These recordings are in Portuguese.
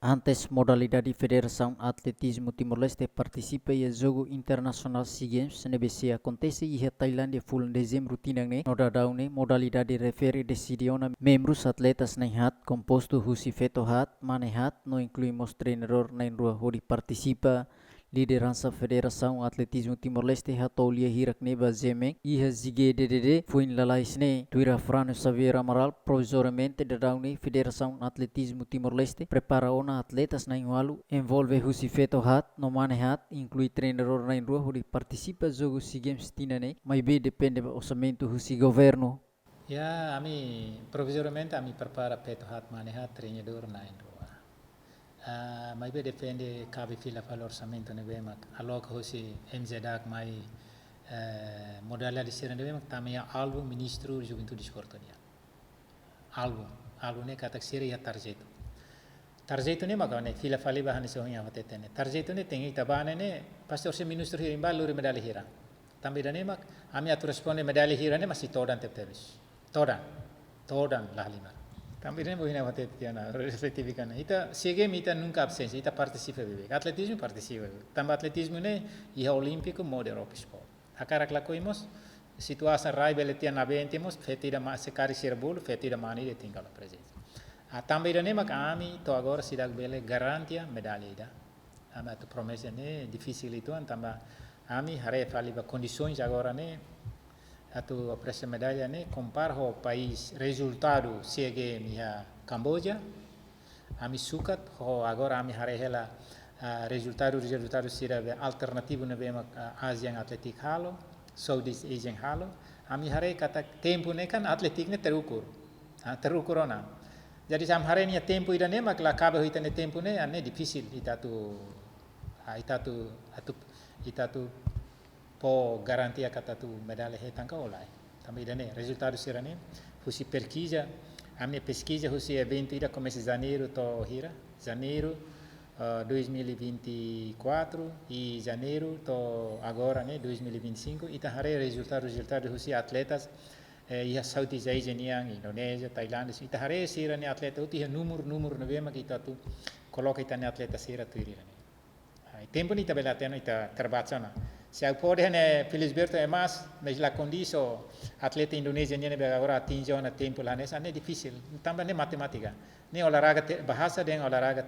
Antes, modalidade Federação Atletismo Timor-Leste participa em jogo internacional SEA Games NBC acontece em Tailândia full em dezembro tinang no dadaune modalidade refere decidiu na membros atletas na hat composto husi feto hat mane hat no incluímos treinador na rua hori participa liderança Federação Atletismo Timor-Leste hatolia hirak neba zemeng iha zige DDD fuin lalaisne tuira Frano Xavier Amaral provisoriamente dadaune Federação Atletismo Timor-Leste prepara ona atletas na inwalu envolve husi feto hat no mane hat inclui treinador na rua hori participa jogo SEA Games tinane mas be depende do orçamento husi governo. Ya, provisoriamente ami prepara peto hat mane hat treinador na rua. Mai be depende cabe fila fal orçamento ne be mak alok hosi MZDAC mai modalidade sira ne be mak tamia album ministro juventude desporto dia. Album ne katak sira ya tarjeto ne mak ne fila fali bahan se honya hote ne tarjeto ne tengi tabane ne pasti orse ministro hirimba luri medali hira tambe ne mak ami atu responde medali hira ne masih todan teptebis todan lahlima también voy a votar tiana reflectivikan ita sigue mita nunca absencia ita participa bebek atletismo participa tamba atletismo ne iha olímpico mode Europe sport akarak lakoimos situação rai bele tiana bentimos fetira ma sekari serbul fetira mani de tinggal presença também ne mak ami to agora sidak bele garantia medalha ida ama tu promessa ne difícil itu tamba ami hare fali ba condições agora ne atau pressa medalha ne compara o país resultado SEA minha Camboja ami sukat ho agora ami hare hela resultado sira alternativo ne bema Asian Athletic Halo Southeast Asian Halo ami hare kata tempo ne kan atletik ne terukur ona jadi sam hare ne tempo ida ne mak la kabe hita ne tempo ne ane difícil itatu po garantia kata tu medalha hetangka olai também dane resultado sirane husi pesquisa amne pesquisa husi evento ida começa janeiro to hira janeiro 2024 e janeiro to agora ne 2025 ita hare resultado husi atletas ia Southeast Asian yang Indonesia Thailand ita hare sirane atleta uti número ne bema kita tu coloca ita ne atleta sira tu irane tempo ni tabela tena ita terbaca na se pode ne Felisberto é mais la condição atleta indonésia ne agora atinge na tempo lá nessa é difícil também ne matemática ne olahraga bahasa dengan olahraga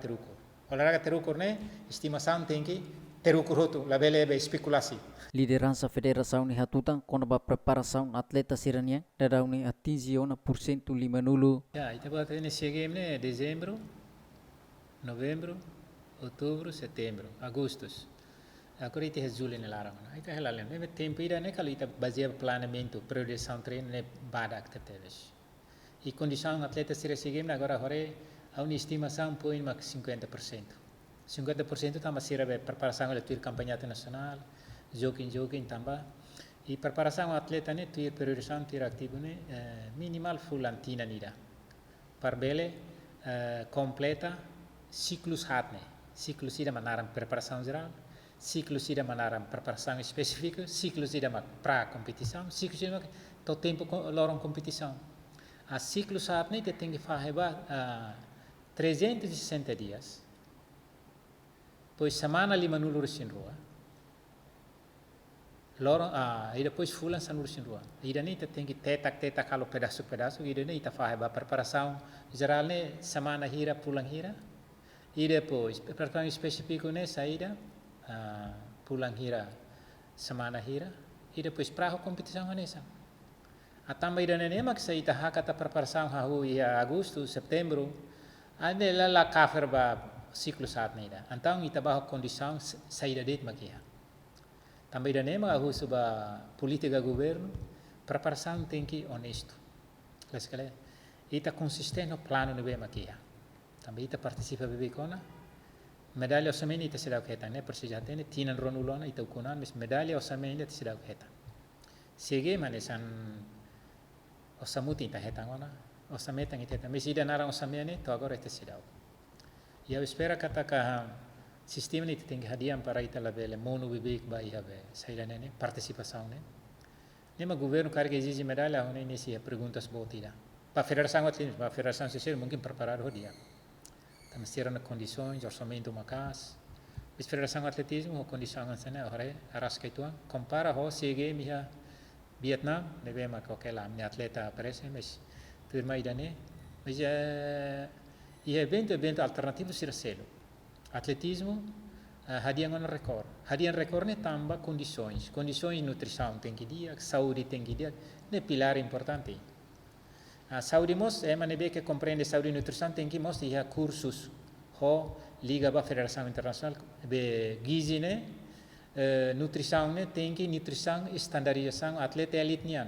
terukur ne estimação tem que terukur hotu la bele spekulasi Liderança Federação ni hatutan kona ba preparação atleta sirania dadauni atinge ona porcento lima nulo ya ita ba ne SEA Games ne dezembro novembro outubro setembro agustus agora ita é julho ne larang ita é lalem ne tempo ida ne kalau ita baseia planejamento priorização treino ne badak teteves e condição atleta SEA Games agora hore a uma estimação põe mak 50% tambah sira be preparação ele tuir campanha nacional jokin tambah e preparação atleta ne tuir priorização tuir ativo ne minimal fulantina nida parbele completa ciclus hatne ciclus ida manaram preparação geral ciclus ida manaram preparação específica ciclus ida mak pra competição ciclus ida mak to tempo lorong competição a ciclus hatne te tem que fazer 360 dias pois semana lima nulu rusin rua lorong e depois fulan san rusin rua ida ne te tem que tetak kalau pedaço ida ne ita fazer preparação geral ne semana hira pulang hira e depois preparação específica ne saída pulang hira semana hira e depois para a competição nessa a também ida ne mak saída hakata preparação hahu ia agosto setembro ane la kafir ba ciclo saat nida então ita ba condição saída det makia também ida ne mak hahu suba política governo preparação tem que honesto claro ita consistente no plano ne be makia também ita participa bebe kona medalha osameni ita sedau keta ne persijate ne tinan ronulona ita ukunan mis medalha osameni ita sedau keta sege manesan osamuti ita hetangona osametang ita mis ida narang osameni to agora ita sedau eu espera kataka sistema ita tem hadiam para ita labele mono bebe ba iha be saída ne participação ne nema governo carga exige medalha hone nesse perguntas botida para federação atletismo para federação social mungkin preparar ho dia Estamos tirando condições, orçamento uma casa. A Federação de Atletismo, a condição é agora, arrasca itu, compara ho CG minha Vietnam, ne vemos que aquela minha atleta aparece, mas turma ainda né, mas e evento alternativo será selo. Atletismo, hadiah on record. Hadiah record ne tambah condições de nutrição tem que dia, saúde tem que dia, ne pilar importante. Saúde mos é maneira que compreende saúde e nutrição tem que mos ia cursos ho liga ba Federação Internacional be gizi ne nutrição ne tem que nutrição estandarização atleta elite nian.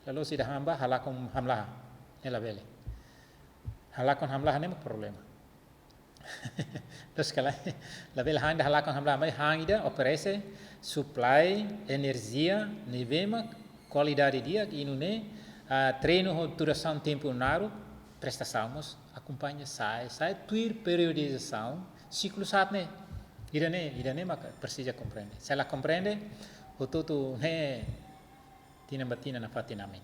Lalu sudah hamba halakon hamlah ela bele. Halakon hamlah ne problema. Terus kalau la bele hang halakon hamlah mai hang ida operasi supply energia nevema qualidade dia inune treino duração tempo naro prestações acompanha sai tuir periodização ciclo saat ne irane maka precisa compreende se ela compreende o todo ne tina batina na fatinami.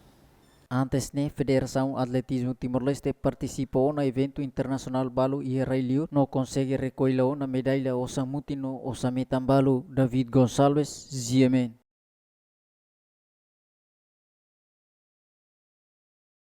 Antes ne Federação Atletismo Timor-Leste participou no evento internacional balu Israelio no consegue recolher na medalha osamutino osametan balu David Gonçalves Ziemen.